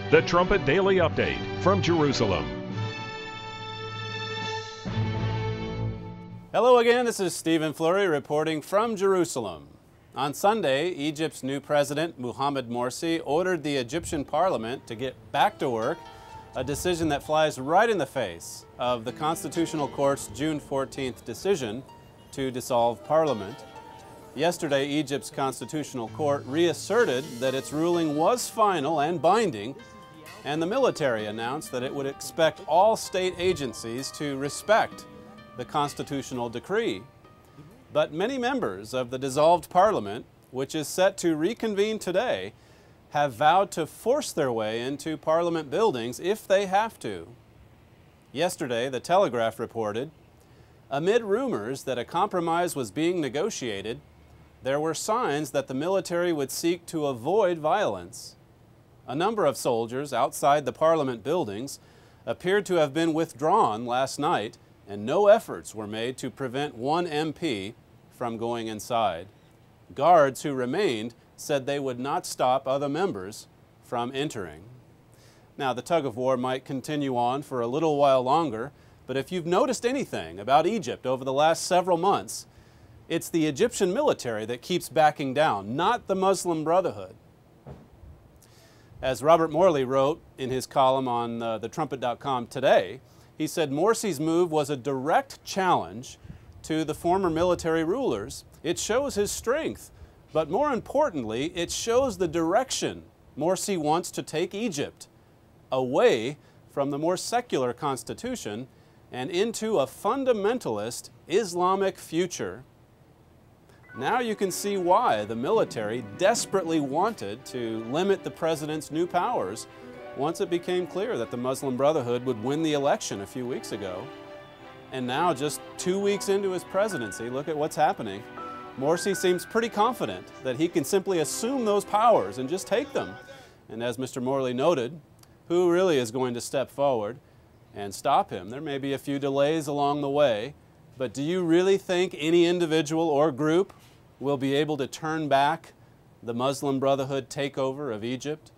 The Trumpet Daily Update from Jerusalem. Hello again, this is Stephen Flurry reporting from Jerusalem. On Sunday, Egypt's new president, Mohammed Morsi, ordered the Egyptian parliament to get back to work, a decision that flies right in the face of the Constitutional Court's June 14th decision to dissolve parliament. Yesterday, Egypt's Constitutional Court reasserted that its ruling was final and binding, and the military announced that it would expect all state agencies to respect the constitutional decree. But many members of the dissolved parliament, which is set to reconvene today, have vowed to force their way into parliament buildings if they have to. Yesterday, the Telegraph reported, amid rumors that a compromise was being negotiated, there were signs that the military would seek to avoid violence. A number of soldiers outside the parliament buildings appeared to have been withdrawn last night, and no efforts were made to prevent one MP from going inside. Guards who remained said they would not stop other members from entering. Now, the tug-of-war might continue on for a little while longer, but if you've noticed anything about Egypt over the last several months, it's the Egyptian military that keeps backing down, not the Muslim Brotherhood. As Robert Morley wrote in his column on thetrumpet.com today, he said Morsi's move was a direct challenge to the former military rulers. It shows his strength, but more importantly, it shows the direction Morsi wants to take Egypt, away from the more secular constitution and into a fundamentalist Islamic future. Now you can see why the military desperately wanted to limit the president's new powers once it became clear that the Muslim Brotherhood would win the election a few weeks ago. And now, just 2 weeks into his presidency, look at what's happening. Morsi seems pretty confident that he can simply assume those powers and just take them. And as Mr. Morley noted, who really is going to step forward and stop him? There may be a few delays along the way, but do you really think any individual or group will be able to turn back the Muslim Brotherhood takeover of Egypt?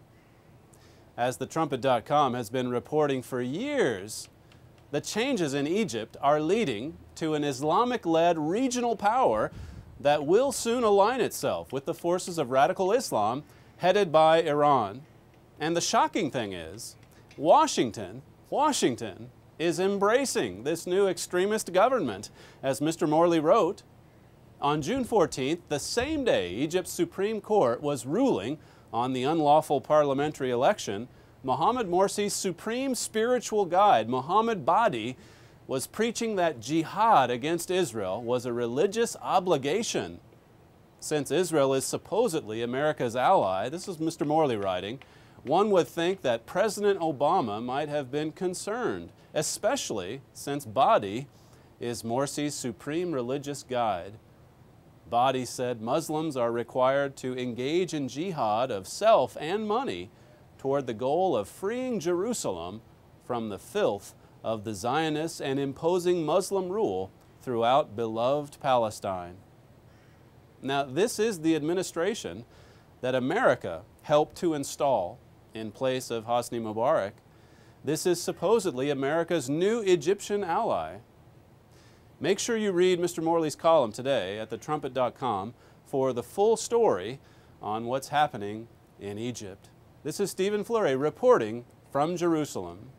As thetrumpet.com has been reporting for years, the changes in Egypt are leading to an Islamic-led regional power that will soon align itself with the forces of radical Islam headed by Iran. And the shocking thing is, Washington is embracing this new extremist government. As Mr. Morley wrote, on June 14th, the same day Egypt's Supreme Court was ruling on the unlawful parliamentary election, Mohammed Morsi's supreme spiritual guide, Muhammad Badi, was preaching that jihad against Israel was a religious obligation. Since Israel is supposedly America's ally, this is Mr. Morley writing, one would think that President Obama might have been concerned, especially since Badi is Morsi's supreme religious guide. Badi said Muslims are required to engage in jihad of self and money toward the goal of freeing Jerusalem from the filth of the Zionists and imposing Muslim rule throughout beloved Palestine. Now, this is the administration that America helped to install in place of Hosni Mubarak. This is supposedly America's new Egyptian ally. Make sure you read Mr. Morley's column today at thetrumpet.com for the full story on what's happening in Egypt. This is Stephen Flurry reporting from Jerusalem.